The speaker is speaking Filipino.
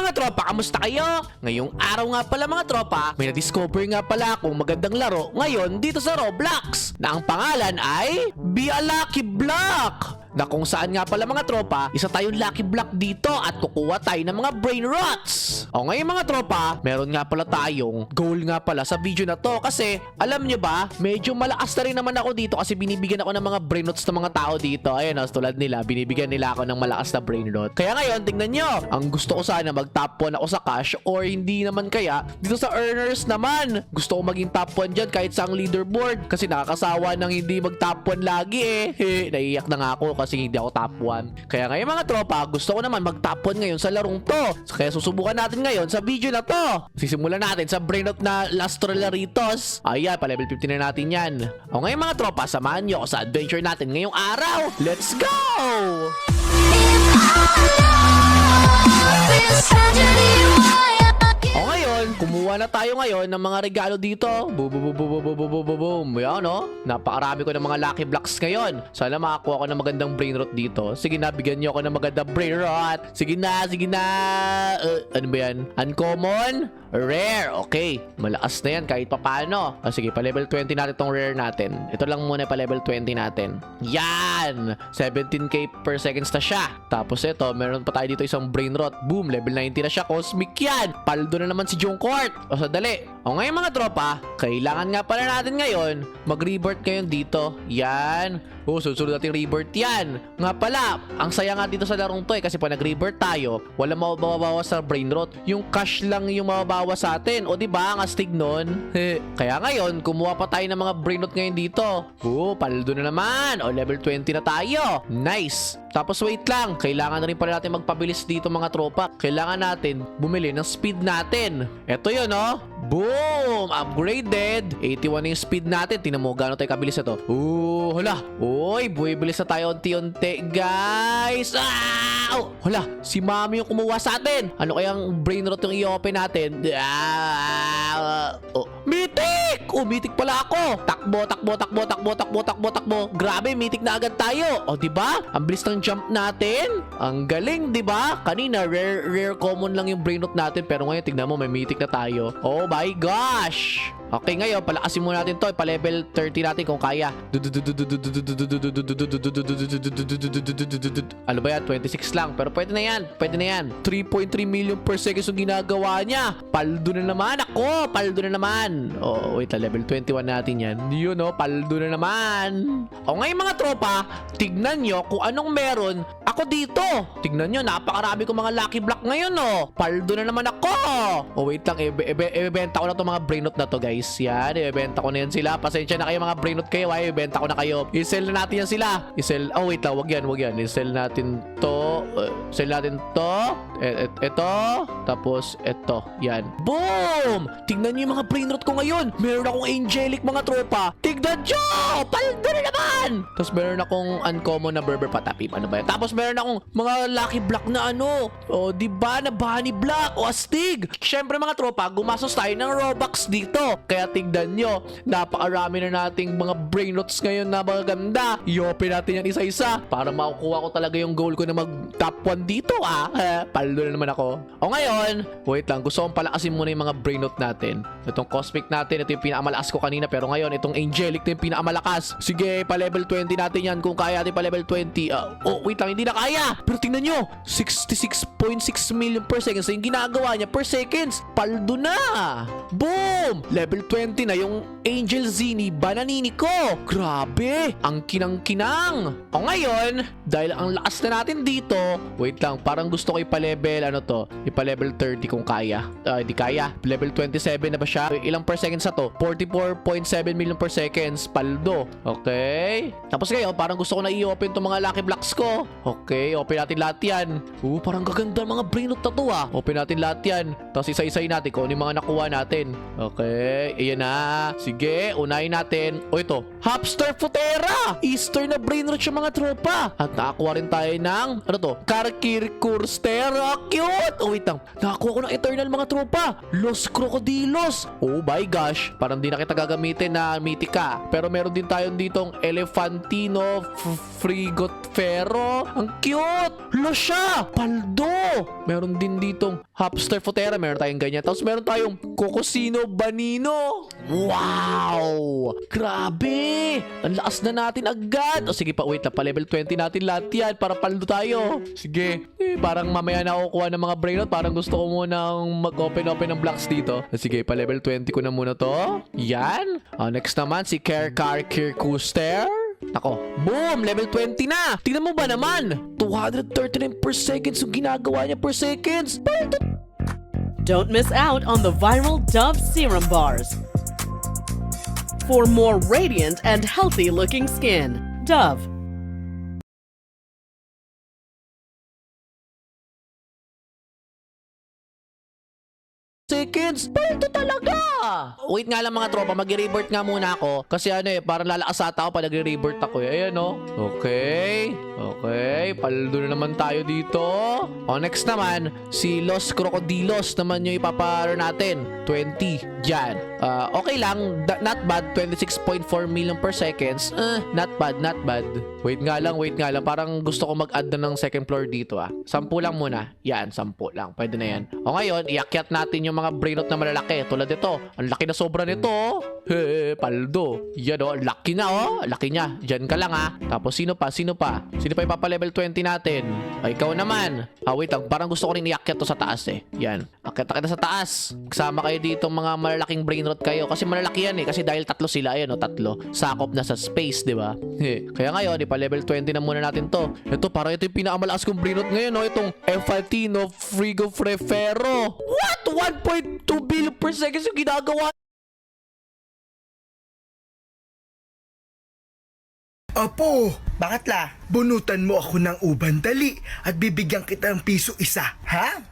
mga tropa, kamusta kayo? Ngayong araw nga pala mga tropa, may na-discover nga pala akong magandang laro ngayon dito sa Roblox na ang pangalan ay Be a Lucky Block, na kung saan nga pala mga tropa, isa tayong lucky block dito at kukuha tayo ng mga brain rots. O ngayon mga tropa, meron nga pala tayong goal nga pala sa video na to kasi alam nyo ba, medyo malakas na rin naman ako dito kasi binibigyan ako ng mga brain rots ng mga tao dito. Ayun o, tulad nila, binibigyan nila ako ng malakas na brain rot. Kaya ngayon, tingnan nyo, ang gusto ko sana mag top 1 ako sa cash or hindi naman kaya dito sa earners naman. Gusto ko maging top 1 dyan kahit sa ang leaderboard kasi nakakasawa nang hindi mag top 1 lagi eh. Naiiyak na nga ako kasi hindi ako top 1. Kaya ngayon mga tropa, gusto ko naman mag top 1 ngayon sa larong to. Kaya susubukan natin ngayon sa video na to. Sisimulan natin sa brain rot na Last Trolleritos. Ayan, pa level 50 na natin yan. O ngayon mga tropa, samahan nyo ako sa adventure natin ngayong araw. Let's go! O ngayon, kumuha na tayo ngayon ng mga regalo dito. Boom, boom, boom, boom, boom, boom, boom, boom, boom. Yan, no? Napakarami ko ng mga lucky blocks ngayon. Sana makakuha ko ng magandang brain rot dito. Sige na, bigyan nyo ako ng magandang brain rot. Sige na, sige na. Ano ba yan? Uncommon? Rare. Okay. Malakas na yan kahit papano. O sige, pa level 20 natin tong rare natin. Ito lang muna pa level 20 natin. Yan! 17k per seconds na siya. Tapos ito, meron pa tayo dito isang brain rot. Boom, level 90 na siya. Cosmic yan. Paldo na naman si Jungkook. O sadali. O ngayon mga tropa, kailangan nga pala natin ngayon mag-rebirth ngayon dito. Yan. O susunod natin rebirth yan. Nga pala, ang saya nga dito sa larong to kasi pag nag-rebirth tayo, wala mababawas sa brain rot. Yung cash lang yung mababawas sa atin. O diba, ang astig nun? Kaya ngayon, kumuha pa tayo ng mga brain rot ngayon dito. O, paldo na naman. O level 20 na tayo. Nice. Tapos wait lang, kailangan na rin pala natin magpabilis dito mga tropa. Kailangan natin bumili ng speed natin. Eto yun, no? Boom! Upgraded. 81 na yung speed natin. Tingnan mo, gano'n tayo kabilis ito. Hala. Uy, bumibilis na tayo unti-unti, guys. Hala, si Mami yung kumuha sa atin. Ano kayang brain rot yung i-open natin? Mythic! Mythic pala ako. Takbo, takbo, takbo, takbo, takbo, takbo, takbo. Grabe, mythic na agad tayo. O, diba? Ang bilis ng jump natin. Ang galing, diba? Kanina, rare common lang yung brain rot natin. Pero ngayon, tignan mo, may mythic na tayo. Oh my gosh! Okay, ngayon, palakasin muna natin to. Pa-level 30 natin kung kaya. Ano ba yan? 26 lang. Pero pwede na yan. Pwede na yan. 3.3 million per seconds yung ginagawa niya. Paldo na naman ako. Paldo na naman. Oh, wait. Level 21 natin yan. Yun, no? Paldo na naman. O ngayon mga tropa, tignan nyo kung anong meron ako dito. Tignan nyo, napakarami kong mga lucky block ngayon, no? Paldo na naman ako. Oh, wait lang. Ibebenta ko na itong mga brain rot na to, guys. Yan, ibebenta ko na yan sila. Pasensya na kayo mga brain rot kayo. Ay, ibebenta ko na kayo. I-sell na natin yan sila. I-sell. Oh, wait lang. Wag yan, wag yan. I-sell natin to. Sell natin to. Ito. Tapos, ito. Yan. Boom! Tignan nyo yung mga brain rot ko ngayon. Meron akong angelic mga tropa. Tignan nyo! Paldo na naman! Tapos meron akong uncommon na Berber Patapim. Ano ba yan? Tapos meron akong mga lucky block na ano. O, diba? Na bunny block. O, astig. Siyempre mga tropa, gumasos tayo ng Robux dito. Kaya tignan nyo, napakarami na nating mga brain rots ngayon na magaganda. I-open natin yan isa-isa para makukuha ko talaga yung goal ko na mag top 1 dito Paldo na naman ako. O ngayon, wait lang, gusto kong palakasin muna yung mga brain rot natin. Itong cosmic natin, ito yung pinakamalakas ko kanina, pero ngayon itong angelic na yung pinakamalakas. Sige, pa level 20 natin yan kung kaya natin pa level 20. Oh, wait lang, hindi na kaya. Pero tingnan nyo, 66.6 million per seconds yung ginagawa niya per seconds. Paldo na. Boom! Level 20 na yung Angel Zini Bananini ko. Grabe! Ang kinang-kinang. O ngayon, dahil ang lakas na natin dito, wait lang, parang gusto ko ipa-level, ano to? Ipa-level 30 kung kaya. Di kaya. Level 27 na ba siya? Ilang per seconds na to? 44.7 million per seconds. Paldo. Okay. Tapos ngayon, parang gusto ko na i-open itong mga lucky blocks ko. Okay, open natin lahat yan. Parang gaganda mga brain rot na to Open natin lahat yan. Tapos isa-isay natin kung ano yung mga nakuha natin. Okay. Okay, ayan na. Sige, unahin natin. O ito, Hopster Futera! Easter na brain rot yung mga tropa. At nakakuha rin tayo ng, ano to? Karkirkurstera. Cute! Oh, wait lang. Nakakuha ko ng eternal mga tropa. Los Crocodilos. Oh my gosh. Parang di na kita gagamitin na Mythica. Pero meron din tayo ditong Elefantino Frigotfero. Ang cute! Los siya! Paldo! Meron din ditong Hopster Futera. Meron tayong ganyan. Tapos meron tayong Cocosino Banino. Wow! Grabe! Ang lakas na natin agad. O sige pa, wait na pa level 20 natin lahat yan para paldo tayo. Sige. Parang mamaya na ako kuha ng mga brainrot. Parang gusto ko munang mag-open ng blocks dito. Sige, pa level 20 ko na muna to. Yan. Next naman si Kirkuster. Ako, boom! Level 20 na! Tingnan mo ba naman? 239 per seconds yung ginagawa niya per seconds. Don't miss out on the viral Dove Serum Bars. For more radiant and healthy looking skin, Dove. Seconds. Paldo talaga! Wait nga lang mga tropa, mag-revert nga muna ako. Kasi ano parang lalakas ata ako pag nag-revert ako Ayan Okay. Okay, paldo na naman tayo dito. Next naman, si Los Crocodilos naman yung ipaparo natin. 20, dyan. Okay lang, not bad. 26.4 million per seconds. Not bad, not bad. Wait nga lang. Parang gusto ko mag-add na ng second floor dito 10 lang muna. Yan, 10 lang. Pwede na yan. Ngayon, iakyat natin yung mga brainrot na malalaki. Tulad ito. Ang laki na sobra nito. Paldo. Yan laki na Laki niya. Diyan ka lang Tapos sino pa? Sino pa ipapa-level 20 natin? Ikaw naman. Wait lang. Parang gusto ko rin iakyat to sa taas Yan. Akyat kita sa taas. Kasama kayo dito mga malalaking brainrot kayo. Kasi malalaki yan Kasi dahil 3 sila. Ayan tatlo. Sakop na sa space, di ba? Kaya ngayon, ipa-level 20 na muna natin to. Ito, parang ito yung pinakamalakas kong brainrot ngayon Itong Elefantino Frigofrefero. What? 1.2 billion per seconds yung ginagawa. Apo, bakit la? Bunutan mo ako ng uban dali at bibigyan kita ng piso isa, ha?